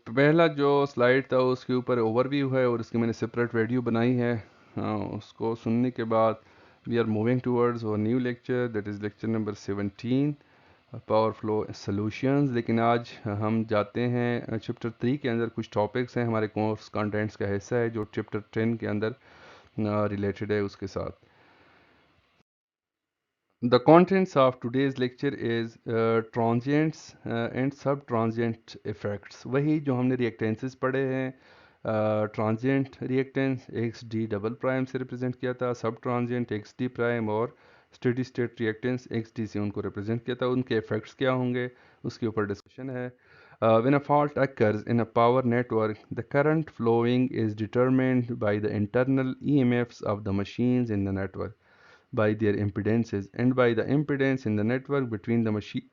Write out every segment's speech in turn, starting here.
पहला जो स्लाइड था उसके ऊपर ओवरव्यू है और इसकी मैंने सेपरेट वीडियो बनाई है। उसको सुनने के बाद वी आर मूविंग टूवर्ड्स और new lecture, that is lecture number 17, power flow solutions. लेकिन आज हम जाते हैं चैप्टर 3 के अंदर। कुछ टॉपिक्स हैं हमारे कोर्स कंटेंट्स का हिस्सा है जो चैप्टर 10 के अंदर रिलेटेड है उसके साथ। The contents of today's lecture is transients and sub-transient effects। वही जो हमने reactances पढ़े हैं। transient reactance XD double prime से रिप्रेजेंट किया था, सब ट्रांजिएंट XD प्राइम और स्टेडी स्टेट रिएक्टेंस XD से उनको रिप्रेजेंट किया था। उनके इफेक्ट्स क्या होंगे उसके ऊपर डिस्कशन है। When a fault occurs in a power network, the current flowing is determined by the internal EMFs of the machines in the network, by their impedances and by the impedance in the network between the machine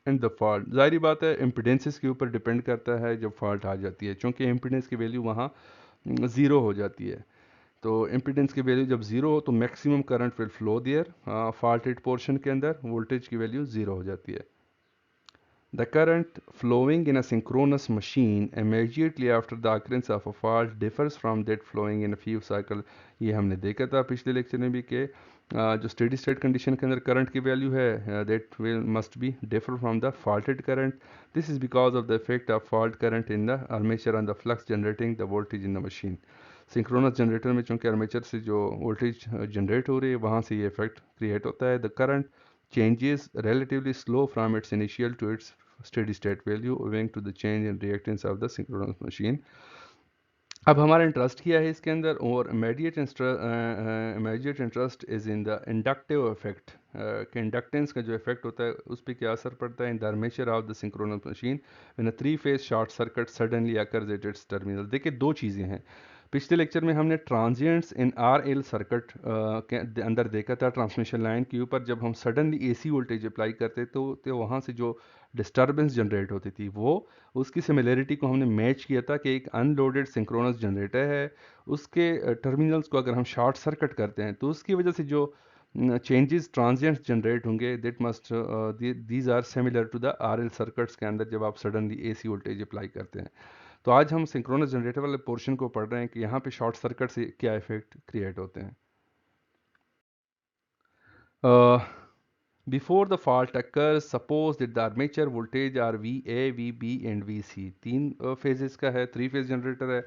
and the fault। जाहिर बात है impedances के ऊपर depend करता है जब fault आ जाती है, क्योंकि impedance की वैल्यू वहाँ ज़ीरो हो जाती है। तो impedance की वैल्यू जब ज़ीरो हो तो maximum current will flow there, faulted portion के अंदर वोल्टेज की वैल्यू ज़ीरो हो जाती है। The current flowing in a synchronous machine immediately after the occurrence of a fault differs from that flowing in a few cycle। ये हमने देखा था पिछले लेक्चर में भी कि जो स्टेडी स्टेट कंडीशन के अंदर करंट की वैल्यू है that will must be differ from the faulted current। This is because of the effect of fault current in the armature on the flux generating the voltage in the machine। Synchronous generator में चूंकि armature से जो voltage generate हो रही है वहाँ से ये इफेक्ट क्रिएट होता है। The current changes relatively slow from its initial to its steady state value owing to the change in reactance of the synchronous machine। अब हमारा इंटरेस्ट क्या है इसके अंदर, और immediate interest is in the inductive effect कि inductance का जो इफेक्ट होता है उस पर क्या असर पड़ता है in the armature of the synchronous machine when a three phase short circuit suddenly occurs at its terminal. देखिए दो चीज़ें हैं। पिछले लेक्चर में हमने ट्रांजिएंट्स इन RL सर्किट के अंदर देखा था, ट्रांसमिशन लाइन के ऊपर जब हम सडनली AC वोल्टेज अप्लाई करते तो वहाँ से जो डिस्टर्बेंस जनरेट होती थी वो, उसकी सिमिलरिटी को हमने मैच किया था कि एक अनलोडेड सिंक्रोनस जनरेटर है, उसके टर्मिनल्स को अगर हम शॉर्ट सर्किट करते हैं तो उसकी वजह से जो चेंजेस ट्रांजिएंट्स जनरेट होंगे that must these are similar to the RL circuits के अंदर जब आप सडनली AC वोल्टेज अप्लाई करते हैं। तो आज हम सिंक्रोनस जनरेटर वाले पोर्शन को पढ़ रहे हैं कि यहाँ पे शॉर्ट सर्किट से क्या इफेक्ट क्रिएट होते हैं। Before the fault occurs, suppose that the armature voltage are VA, VB and VC। तीन फेजेस का है, थ्री फेज जनरेटर है।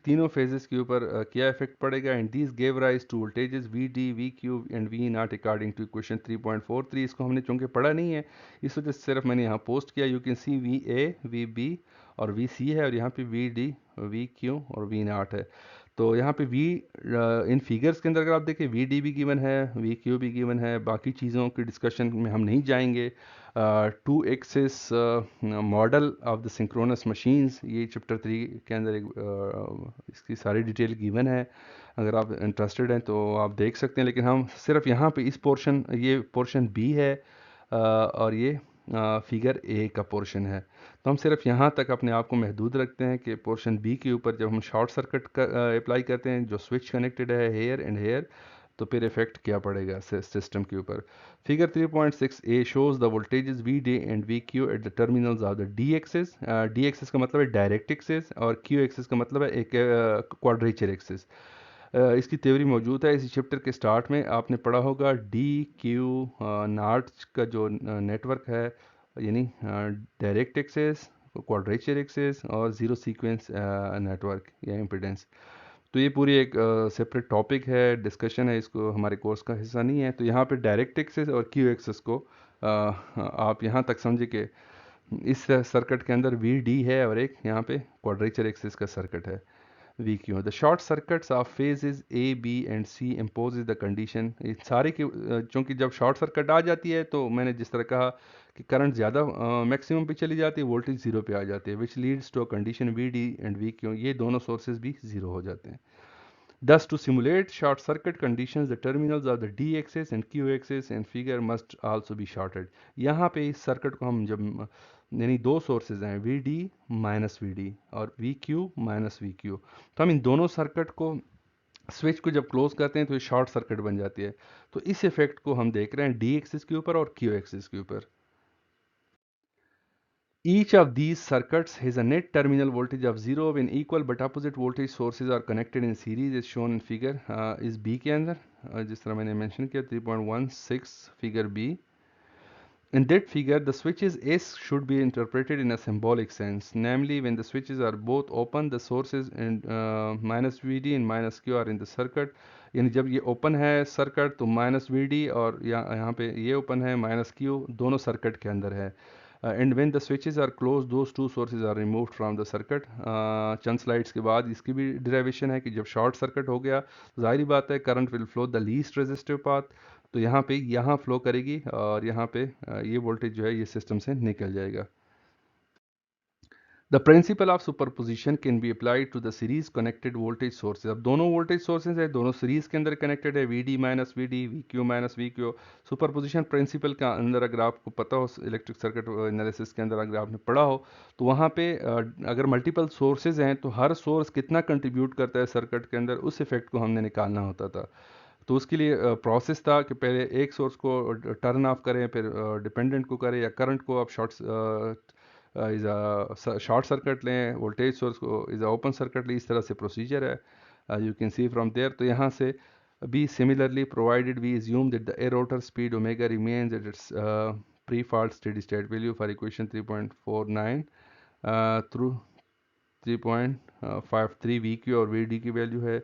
तीनों फेजेस के ऊपर क्या इफेक्ट पड़ेगा, and this gave rise to voltages VD, VQ and V naught according to equation 3.43। इसको हमने चूंकि पढ़ा नहीं है इस वजह से सिर्फ मैंने यहाँ पोस्ट किया। You can C VA, VB और VC है, और यहाँ पे VD, VQ और V नॉट है। तो यहाँ पे इन फिगर्स के अंदर अगर आप देखें VD भी गिवन है, VQ भी गिवन है। बाकी चीज़ों के डिस्कशन में हम नहीं जाएंगे। Two axis model of the synchronous machines, ये चैप्टर 3 के अंदर इसकी सारी डिटेल गिवन है। अगर आप इंटरेस्टेड हैं तो आप देख सकते हैं, लेकिन हम सिर्फ यहाँ पे इस पोर्शन, ये पोर्शन B है और ये फिगर A का पोर्शन है। तो हम सिर्फ यहाँ तक अपने आप को महदूद रखते हैं कि पोर्शन B के ऊपर जब हम शॉर्ट सर्किट अप्लाई करते हैं, जो स्विच कनेक्टेड है हेयर एंड हेयर, तो फिर इफेक्ट क्या पड़ेगा सिस्टम के ऊपर। Figure 3.6a shows the voltages VD and VQ at the terminals of the D axis. D axis का मतलब है डायरेक्ट एक्सिस और Q एक्सिस का मतलब है एक क्वाड्रेचर एक्सिस। इसकी थ्योरी मौजूद है इसी चैप्टर के स्टार्ट में, आपने पढ़ा होगा DQ नॉट का जो नेटवर्क है, यानी डायरेक्ट एक्सेस, क्वाड्रेचर एक्सेस और ज़ीरो सीक्वेंस नेटवर्क या इम्पीडेंस। तो ये पूरी एक सेपरेट टॉपिक है, डिस्कशन है, इसको हमारे कोर्स का हिस्सा नहीं है। तो यहाँ पे डायरेक्ट एक्सेस और क्यू एक्सेस को आप यहाँ तक समझे कि इस सर्किट के अंदर VD है और एक यहाँ पे क्वाड्रेचर एक्सेस का सर्किट है VQ। The short circuits of phases A, B and C imposes the condition। ये सारे की चूंकि जब शॉर्ट सर्किट आ जाती है तो मैंने जिस तरह कहा कि करंट ज़्यादा मैक्सिमम पे चली जाती है, वोल्टेज जीरो पे आ जाती है, which leads to a condition VD and VQ, ये दोनों सोर्सेज भी जीरो हो जाते हैं। Thus, to simulate short circuit conditions, the terminals of the D axis and Q axis and figure must also be shorted। यहाँ पे इस circuit को हम जब, यानी दो सोर्सेज हैं VD माइनस VD और VQ माइनस VQ, तो हम इन दोनों सर्किट को, स्विच को जब क्लोज करते हैं तो ये शॉर्ट सर्किट बन जाती है। तो इस इफेक्ट को हम देख रहे हैं D एक्सिस के ऊपर और Q एक्सिस के ऊपर। Each of these circuits has a net terminal voltage of 0 when equal but opposite voltage sources are connected in series as shown in figure इस B के अंदर जिस तरह मैंने मेंशन किया 3.16 figure B. In that figure, the switches S should be interpreted in a symbolic sense. Namely, when the switches are both open, the sources and minus VD and minus Q are in the circuit. यानी जब ये open है circuit तो minus V D और यहाँ पे ये open है माइनस क्यू दोनों सर्किट के अंदर है. And when the switches are close those two sources are removed from the circuit. चंद स्लाइड्स के बाद इसकी भी डिराइवेशन है कि जब शॉर्ट सर्किट हो गया तो जाहिर बात है current will flow the least resistive path. तो यहाँ पे यहाँ फ्लो करेगी और यहाँ पे ये वोल्टेज जो है ये सिस्टम से निकल जाएगा. The principle of superposition can be applied to the series connected voltage sources. अब दोनों वोल्टेज सोर्सेज है दोनों सीरीज के अंदर कनेक्टेड है V D minus V D V Q minus V Q. Superposition principle का अंदर अगर आपको पता हो इलेक्ट्रिक सर्किट एनालिसिस के अंदर अगर आपने पढ़ा हो तो वहाँ पे अगर मल्टीपल सोर्सेज हैं तो हर सोर्स कितना कंट्रीब्यूट करता है सर्किट के अंदर उस इफेक्ट को हमने निकालना होता था. तो उसके लिए प्रोसेस था कि पहले एक सोर्स को टर्न ऑफ करें फिर डिपेंडेंट को करें या करंट को आप शॉर्ट सर्किट लें वोल्टेज सोर्स को इज़ ओपन सर्किट लें. इस तरह से प्रोसीजर है you can see from there. तो यहाँ से भी similarly provided we assume that the air rotor speed omega remains at its pre-fault steady state value for equation 3.49 through 3.53 VQ और VD की वैल्यू है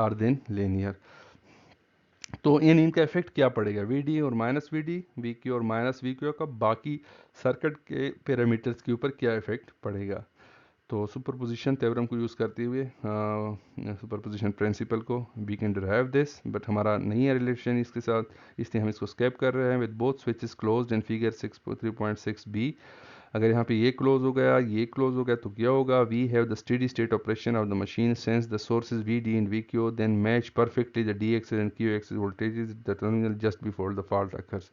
आर देन लेनियर. तो इनका effect क्या पड़ेगा वी डी और minus V D V Q और minus V Q का बाकी सर्किट के पैरामीटर्स के ऊपर क्या इफेक्ट पड़ेगा. तो सुपरपोजिशन थ्योरम को यूज़ करते हुए सुपरपोजिशन प्रिंसिपल को we can derive this but हमारा नहीं है रिलेशन इसके साथ इसलिए हम इसको स्केप कर रहे हैं. With both switches closed in figure 3.6 B. अगर यहाँ पे ये क्लोज हो गया ये क्लोज हो गया तो क्या होगा we have the steady state operation of the machine since the sources V D and V Q then match perfectly the D axes and Q axes voltages the terminal just before the fault occurs.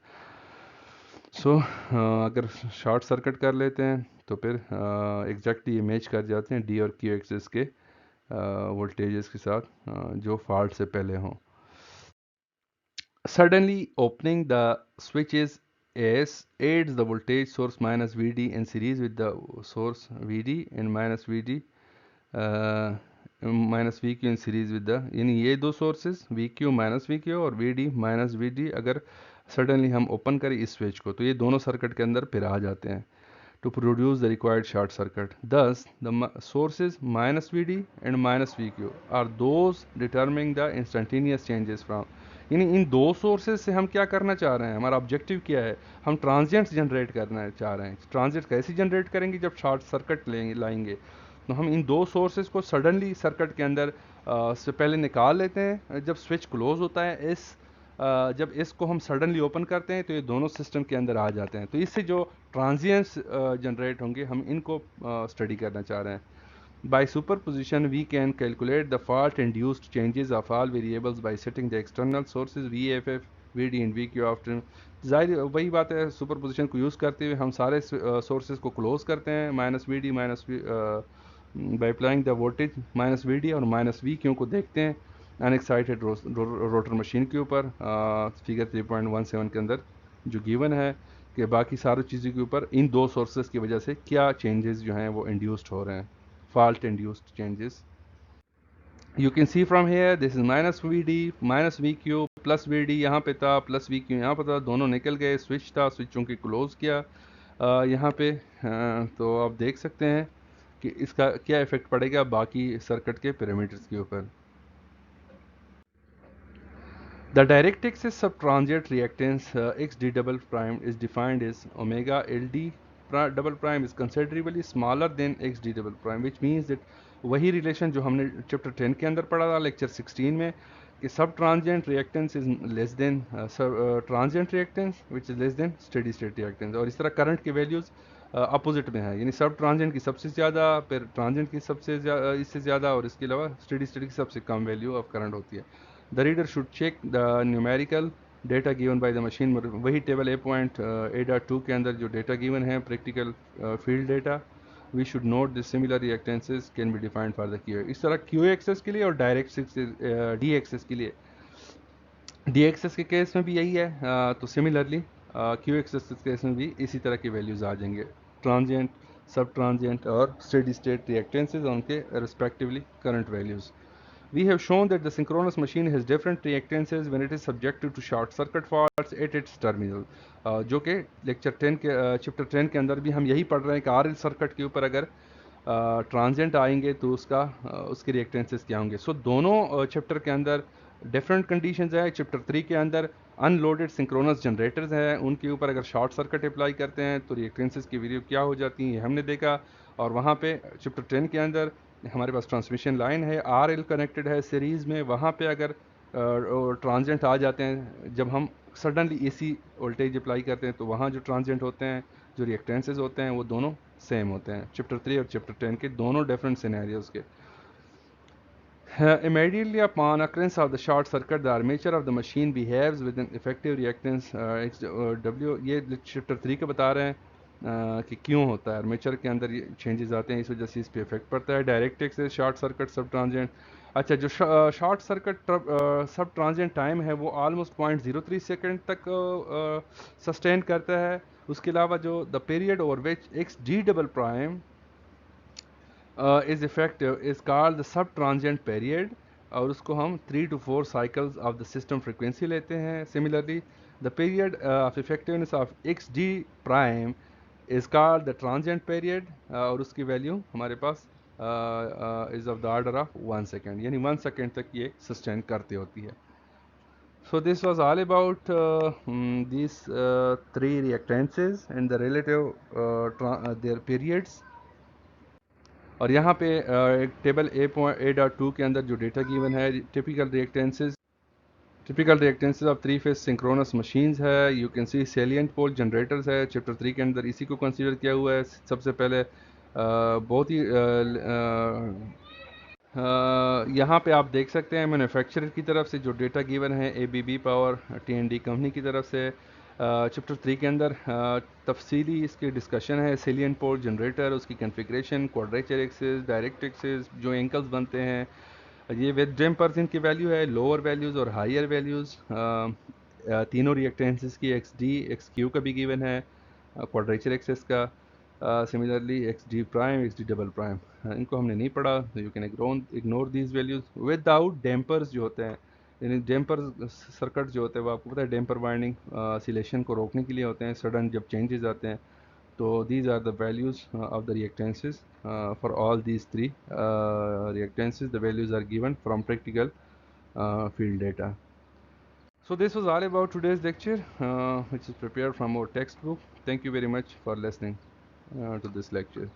So अगर short circuit कर लेते हैं तो फिर exactly ये match कर जाते हैं डी और क्यू एक्सेस के वोल्टेजेस के साथ जो फॉल्ट से पहले हों. Suddenly opening the switches S aids the voltage source minus VD in series with the source VD and minus VD minus VQ in series with the यानी ये दो sources VQ minus VQ और VD minus VD अगर suddenly हम open करें इस switch को तो ये दोनों circuit के अंदर फिर आ जाते हैं to produce the required short circuit. Thus, the sources minus VD and minus VQ are those determining the instantaneous changes from. यानी इन दो सोर्सेज से हम क्या करना चाह रहे हैं हमारा ऑब्जेक्टिव क्या है हम ट्रांजिएंट्स जनरेट करना चाह रहे हैं. ट्रांजिएंट्स कैसे जनरेट करेंगे जब शॉर्ट सर्किट लाएंगे तो हम इन दो सोर्सेज को सडनली सर्किट के अंदर से पहले निकाल लेते हैं जब स्विच क्लोज होता है जब इसको हम सडनली ओपन करते हैं तो ये दोनों सिस्टम के अंदर आ जाते हैं. तो इससे जो ट्रांजिएंट्स जनरेट होंगे हम इनको स्टडी करना चाह रहे हैं. By superposition, we can calculate the fault-induced changes of all variables by setting the external sources VFF, VD and VQ after. जाहिर वही बात है सुपरपोजिशन को यूज़ करते हुए हम सारे सोर्सेज को क्लोज करते हैं minus V D minus V by applying the voltage minus V D और माइनस वी क्यू को देखते हैं अनएक्साइटेड रोटर मशीन के ऊपर फिगर 3.17 के अंदर जो गिवन है कि बाकी सारी चीज़ों के ऊपर इन दो सोर्सेज की वजह से क्या चेंजेस जो हैं वो इंड्यूस्ड हो रहे हैं fault induced changes. You can see from here this is minus VD minus VQ plus VD यहाँ पे था plus VQ यहाँ पे था दोनों निकल गए स्विच था स्विच चूँकि क्लोज किया यहाँ पे तो आप देख सकते हैं कि इसका क्या इफेक्ट पड़ेगा बाकी सर्किट के पैरामीटर्स के ऊपर. The direct axis of transient reactance XD double prime is defined as omega LD double prime is considerably smaller than XD double prime which means that वही रिलेशन जो हमने चैप्टर 10 के अंदर पढ़ा था लेक्चर 16 में कि सब transient reactance is less than transient reactance which is less than steady state reactance. और इस तरह करंट के वैल्यूज़ अपोजिट में है यानी सब ट्रांजिएंट की सबसे ज़्यादा फिर ट्रांजिएंट की सबसे इससे ज़्यादा और इसके अलावा स्टेडी स्टेट की सबसे कम वैल्यू ऑफ करंट होती है. The reader should check the numerical data given by the machine. वही टेबल 8.8.2 के अंदर जो डेटा गिवन है practical field data we should note the similar reactances can be defined for the Q. इस तरह Q access के लिए और डायरेक्ट D एक्सेस के लिए D एक्सेस के केस में भी यही है तो सिमिलरली Q एक्सेस के केस में भी इसी तरह की वैल्यूज आ जाएंगे transient, sub-transient or steady-state reactances on के respectively current values. We have shown that the synchronous machine has different reactances when it is subjected to short circuit faults at its terminal. जो कि lecture 10 के chapter 10 के अंदर भी हम यही पढ़ रहे हैं कि आर एल सर्किट के ऊपर अगर ट्रांजिएंट आएंगे तो उसके रिएक्टेंसेस क्या होंगे. सो दोनों चैप्टर के अंदर डिफरेंट कंडीशंस है. चैप्टर 3 के अंदर अनलोडेड सिंक्रोनस जनरेटर्स हैं, उनके ऊपर अगर शॉर्ट सर्किट अप्लाई करते हैं तो रिएक्टेंसेस की वैल्यू क्या हो जाती है हमने देखा. और वहाँ पे चैप्टर 10 के अंदर हमारे पास ट्रांसमिशन लाइन है, आर एल कनेक्टेड है सीरीज़ में, वहाँ पे अगर ट्रांजिएंट आ जाते हैं, जब हम सडनली एसी वोल्टेज अप्लाई करते हैं तो वहाँ जो ट्रांजिएंट होते हैं, जो रिएक्टेंसेस होते हैं, वो दोनों सेम होते हैं. चैप्टर 3 और चैप्टर 10 के दोनों डिफरेंट सिनेरियोज के. Immediately upon occurrence of the short circuit, the armature of the machine behaves with an effective reactance W. ये चैप्टर 3 का बता रहे हैं कि क्यों होता है, आर्मेचर के अंदर ये चेंजेस आते हैं, इस वजह से इस पर इफेक्ट पड़ता है. डायरेक्ट एक्सेस, शॉर्ट सर्किट, सब ट्रांजिएंट. अच्छा, जो शॉर्ट सर्किट सब ट्रांजिएंट टाइम है वो ऑलमोस्ट 0.03 सेकेंड तक सस्टेन करता है. उसके अलावा जो the period over which x D double prime is effective is called the sub-transient period, और उसको हम 3 to 4 cycles of the system frequency लेते हैं. Similarly, the period of effectiveness of xd prime is called the transient period, और उसकी value हमारे पास is of the order of 1 second, यानी 1 second तक ये sustain करती होती है. So this was all about these 3 reactances and the relative their periods. और यहाँ पे एक टेबल A.2 के अंदर जो डेटा गिवन है, typical reactances of 3 phase synchronous machines है. You can see salient pole generators है चैप्टर 3 के अंदर, इसी को कंसीडर किया हुआ है. सबसे पहले बहुत ही यहाँ पे आप देख सकते हैं मैन्युफैक्चरर की तरफ से जो डेटा गिवन है ABB पावर T&D कंपनी की तरफ से. चैप्टर 3 के अंदर तफसीली इसकी डिस्कशन है. सेलिएंट पोर्ट जनरेटर, उसकी configuration, quadrature axis, direct axis, जो एंकल्स बनते हैं, ये विद डैम्पर्स इनकी वैल्यू है, लोअर वैल्यूज़ और हायर वैल्यूज़. तीनों रिएक्टेंसेस की XD XQ का भी गिवन है, क्वाड्रेचर एक्सिस का. Similarly XD prime, XD double prime, इनको हमने नहीं पढ़ा. You can ignore these values. Without dampers जो होते हैं, यानी डैम्पर सर्किट जो होते हैं, वो आपको पता है डैम्पर वाइंडिंग ऑसिलेशन को रोकने के लिए होते हैं, सडन जब चेंजेस आते हैं. तो these are the values of the reactances for all these 3 reactances. The values are given from practical field data. So this was all about today's lecture, which is prepared from our textbook. Thank you very much for listening to this lecture.